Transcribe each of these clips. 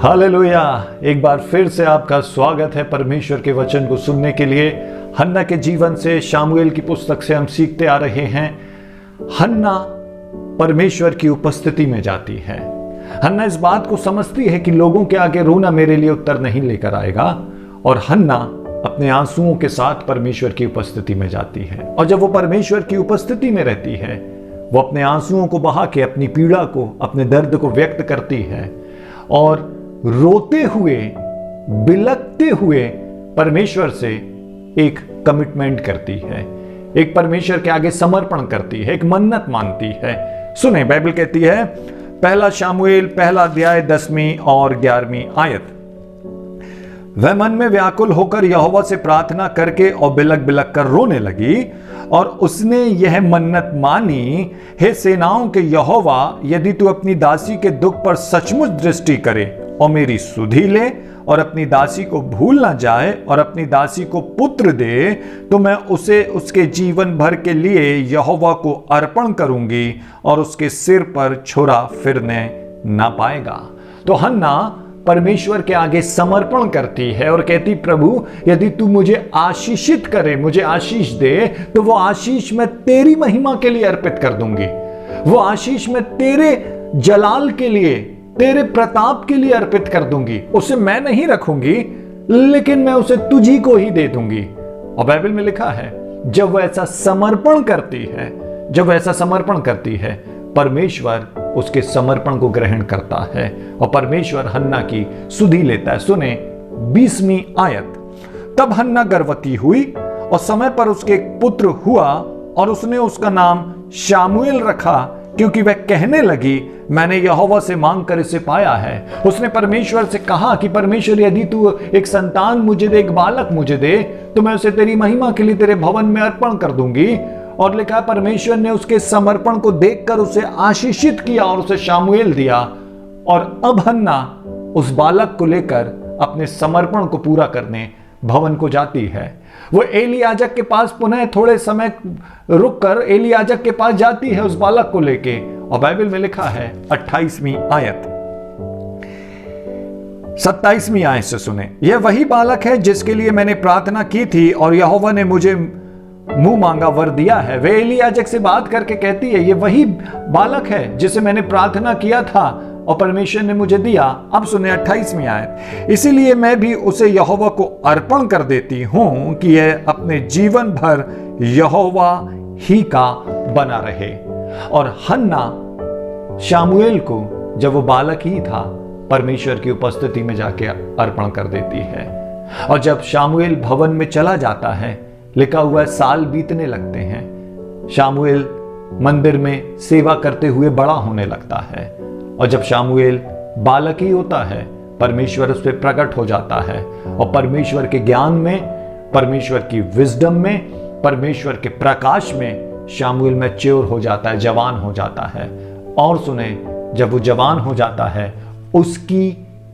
Hallelujah. एक बार फिर से आपका स्वागत है परमेश्वर के वचन को सुनने के लिए। हन्ना के जीवन से, शामुएल की पुस्तक से हम सीखते आ रहे हैं। हन्ना परमेश्वर की उपस्थिति में जाती है। हन्ना इस बात को समझती है कि लोगों के आगे रोना मेरे लिए उत्तर नहीं लेकर आएगा, और हन्ना अपने आंसुओं के साथ परमेश्वर की उपस्थिति में जाती है। और जब वो परमेश्वर की उपस्थिति में रहती है, वो अपने आंसुओं को बहा के अपनी पीड़ा को, अपने दर्द को व्यक्त करती है और रोते हुए, बिलखते हुए परमेश्वर से एक कमिटमेंट करती है, एक परमेश्वर के आगे समर्पण करती है, एक मन्नत मांगती है। सुने, बाइबल कहती है, पहला शामुएल पहला अध्याय 10वीं और 11वीं आयत। वह मन में व्याकुल होकर यहोवा से प्रार्थना करके और बिलक बिलक कर रोने लगी, और उसने यह मन्नत मानी, हे सेनाओं के यहोवा, यदि तू अपनी दासी के दुख पर सचमुच दृष्टि करे और मेरी सुधि ले और अपनी दासी को भूल ना जाए और अपनी दासी को पुत्र दे, तो मैं उसे उसके जीवन भर के लिए यहोवा को अर्पण करूंगी और उसके सिर पर छुरा फिरने ना पाएगा। तो हन्ना परमेश्वर के आगे समर्पण करती है और कहती, प्रभु यदि तू मुझे आशीषित करे, मुझे आशीष दे, तो वो आशीष मैं तेरी महिमा के लिए अर्पित कर दूंगी। वो आशीष मैं तेरे जलाल के लिए, तेरे प्रताप के लिए अर्पित कर दूंगी। उसे मैं नहीं रखूंगी, लेकिन मैं उसे तुझी को ही दे दूंगी। और बाइबल में लिखा है, जब वह ऐसा समर्पण करती है, जब वह ऐसा समर्पण करती है, परमेश्वर उसके समर्पण को ग्रहण करता है और परमेश्वर हन्ना की सुधि लेता है। सुने 20वीं आयत। तब हन्ना गर्भवती हुई और समय पर उसके एक पुत्र हुआ, और उसने उसका नाम शामुएल रखा, क्योंकि वह कहने लगी, मैंने यहोवा से मांग कर इसे पाया है। उसने परमेश्वर से कहा कि परमेश्वर यदि तू एक संतान मुझे दे, एक बालक मुझे दे, तो मैं उसे तेरी महिमा के लिए तेरे भवन में अर्पण कर दूंगी। और लिखा, परमेश्वर ने उसके समर्पण को देखकर उसे आशीषित किया और उसे शामुएल दिया। और अब हन्ना उस बालक को लेकर अपने समर्पण को पूरा करने भवन को जाती है। वो एली याजक के पास पुनः थोड़े समय रुककर एली याजक के पास जाती है उस बालक को लेके। और बाइबल में लिखा है 28वीं आयत, 27वीं आयत से सुने, यह वही बालक है जिसके लिए मैंने प्रार्थना की थी और यहोवा ने मुझे मुंह मांगा वर दिया है। वे एली याजक से बात करके कहती है, ये वही बालक है जिसे मैंने प्रार्थना किया था और परमेश्वर ने मुझे दिया। अब सुने 28वीं आयत, इसीलिए मैं भी उसे यहोवा को अर्पण कर देती हूं कि यह अपने जीवन भर यहोवा ही का बना रहे। और हन्ना शामुएल को, जब वो बालक ही था, परमेश्वर की उपस्थिति में जाके अर्पण कर देती है। और जब शामुएल भवन में चला जाता है, लिखा हुआ है, साल बीतने लगते हैं। शामुएल मंदिर में सेवा करते हुए बड़ा होने लगता है, और जब शामुएल बालक ही होता है, परमेश्वर उस पर प्रकट हो जाता है और परमेश्वर के ज्ञान में, परमेश्वर की विजडम में, परमेश्वर के प्रकाश में शामुएल मैच्योर हो जाता है, जवान हो जाता है। और सुने, जब वो जवान हो जाता है, उसकी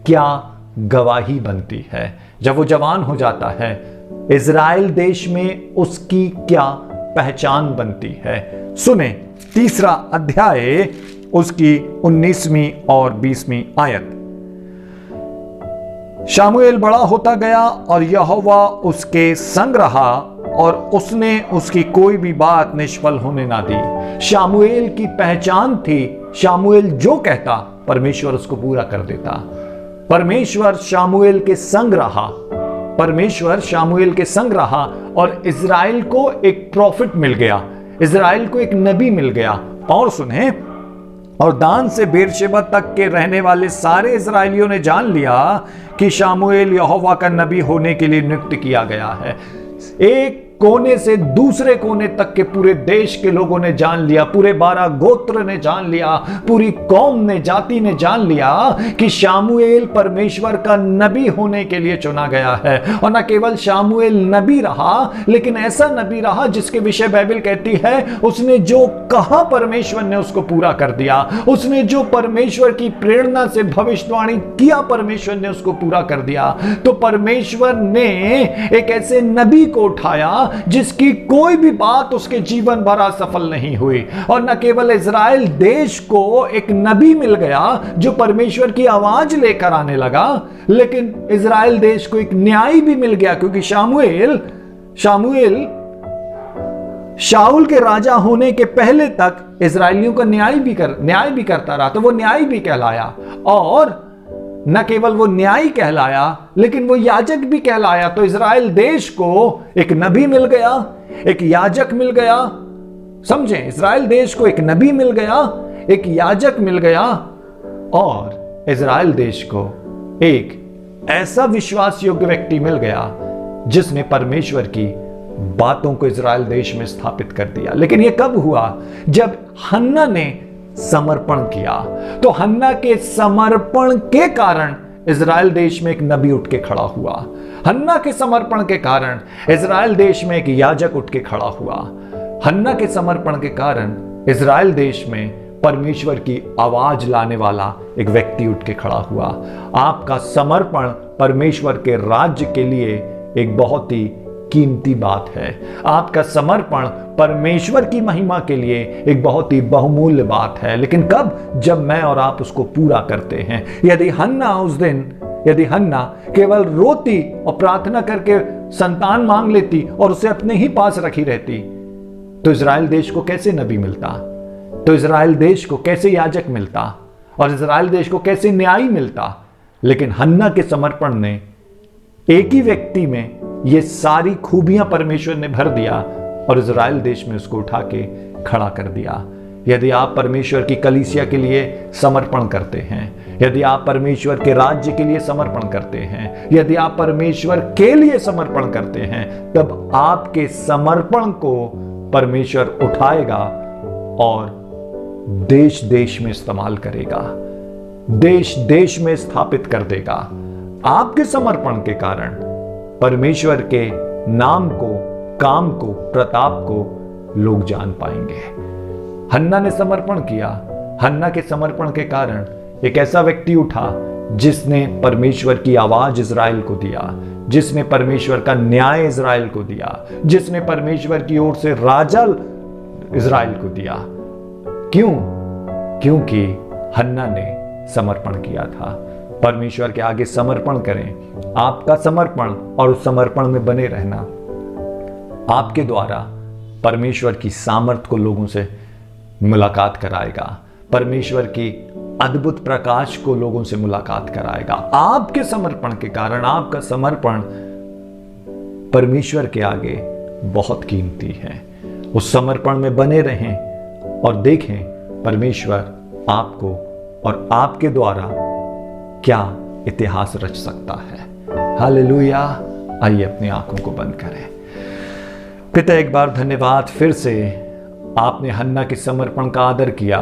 क्या गवाही बनती है। जब वो जवान हो जाता है, इज़राइल देश में उसकी क्या पहचान बनती है। सुने 3रा अध्याय, उसकी 19वीं और 20वीं आयत। शामुएल बड़ा होता गया और यहोवा उसके संग रहा, और उसने उसकी कोई भी बात निष्फल होने ना दी। शामुएल की पहचान थी, शामुएल जो कहता परमेश्वर उसको पूरा कर देता। परमेश्वर शामुएल के संग रहा, परमेश्वर शामुएल के संग रहा, और इज़राइल को एक प्रॉफिट मिल गया, इज़राइल को एक नबी मिल गया। और सुने, और दान से बेरशेबा तक के रहने वाले सारे इज़राइलियों ने जान लिया कि शामुएल यहोवा का नबी होने के लिए नियुक्त किया गया है। एक कोने से दूसरे कोने तक के पूरे देश के लोगों ने जान लिया, पूरे 12 गोत्र ने जान लिया, पूरी कौम ने, जाति ने जान लिया कि शामुएल परमेश्वर का नबी होने के लिए चुना गया है। और न केवल शामुएल नबी रहा, लेकिन ऐसा नबी रहा जिसके विषय बाइबल कहती है, उसने जो कहा परमेश्वर ने उसको पूरा कर दिया। उसने जो परमेश्वर की प्रेरणा से भविष्यवाणी किया, परमेश्वर ने उसको पूरा कर दिया। तो परमेश्वर ने एक ऐसे नबी को उठाया जिसकी कोई भी बात उसके जीवन भर असफल नहीं हुई। और न केवल इजराइल देश को एक नबी मिल गया जो परमेश्वर की आवाज लेकर आने लगा, लेकिन इजराइल देश को एक न्यायी भी मिल गया, क्योंकि शामुएल शाऊल के राजा होने के पहले तक इजराइलियों का न्याय भी करता रहा, तो वो न्याय भी कहलाया। और न केवल वो न्याय कहलाया, लेकिन वो याजक भी कहलाया। तो इजराइल देश को एक नबी मिल गया, एक याजक मिल गया। समझे, इजराइल देश को एक नबी मिल गया, एक याजक मिल गया, और इजराइल देश को एक ऐसा विश्वास योग्य व्यक्ति मिल गया जिसने परमेश्वर की बातों को इजराइल देश में स्थापित कर दिया। लेकिन यह कब हुआ? जब हन्ना ने समर्पण किया। तो हन्ना के समर्पण के कारण इजराइल देश में एक नबी उठ के खड़ा हुआ। हन्ना के समर्पण के कारण इजराइल देश में एक याजक उठ के खड़ा हुआ। हन्ना के समर्पण के कारण इजराइल देश में परमेश्वर की आवाज लाने वाला एक व्यक्ति उठ के खड़ा हुआ। आपका समर्पण परमेश्वर के राज्य के लिए एक बहुत ही कीमती बात है। आपका समर्पण परमेश्वर की महिमा के लिए एक बहुत ही बहुमूल्य बात है। लेकिन कब? जब मैं और आप उसको पूरा करते हैं। यदि हन्ना केवल रोती और प्रार्थना करके संतान मांग लेती और उसे अपने ही पास रखी रहती, तो इजराइल देश को कैसे नबी मिलता? तो इजराइल देश को कैसे याजक मिलता? और इजराइल देश को कैसे न्यायी मिलता? लेकिन हन्ना के समर्पण ने एक ही व्यक्ति में ये सारी खूबियां परमेश्वर ने भर दिया और इजराइल देश में उसको उठा के खड़ा कर दिया। यदि आप परमेश्वर की कलीसिया के लिए समर्पण करते हैं, यदि आप परमेश्वर के राज्य के लिए समर्पण करते हैं, यदि आप परमेश्वर के लिए समर्पण करते हैं, तब आपके समर्पण को परमेश्वर उठाएगा और देश देश में इस्तेमाल करेगा, देश देश में स्थापित कर देगा। आपके समर्पण के कारण परमेश्वर के नाम को, काम को, प्रताप को लोग जान पाएंगे। हन्ना ने समर्पण किया। हन्ना के समर्पण के कारण एक ऐसा व्यक्ति उठा जिसने परमेश्वर की आवाज इजराइल को दिया, जिसने परमेश्वर का न्याय इजराइल को दिया, जिसने परमेश्वर की ओर से राजा इजराइल को दिया। क्यों? क्योंकि हन्ना ने समर्पण किया था। परमेश्वर के आगे समर्पण करें। आपका समर्पण और उस समर्पण में बने रहना आपके द्वारा परमेश्वर की सामर्थ को लोगों से मुलाकात कराएगा, परमेश्वर की अद्भुत प्रकाश को लोगों से मुलाकात कराएगा। आपके समर्पण के कारण आपका समर्पण परमेश्वर के आगे बहुत कीमती है। उस समर्पण में बने रहें और देखें परमेश्वर आपको और आपके द्वारा क्या इतिहास रच सकता है। हालेलुया। आइए अपनी आंखों को बंद करें। पिता, एक बार धन्यवाद, फिर से आपने हन्ना के समर्पण का आदर किया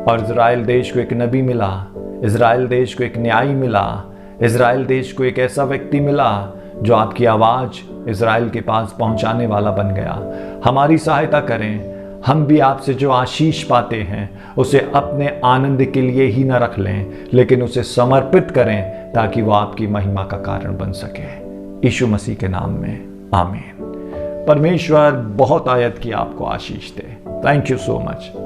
और इजराइल देश को एक नबी मिला, इजराइल देश को एक न्यायी मिला, इजराइल देश को एक ऐसा व्यक्ति मिला जो आपकी आवाज इजराइल के पास पहुंचाने वाला बन गया। हमारी सहायता करें, हम भी आपसे जो आशीष पाते हैं उसे अपने आनंद के लिए ही न रख लें, लेकिन उसे समर्पित करें ताकि वो आपकी महिमा का कारण बन सके। यीशु मसीह के नाम में आमीन। परमेश्वर बहुत आयत की आपको आशीष दे। Thank you so much.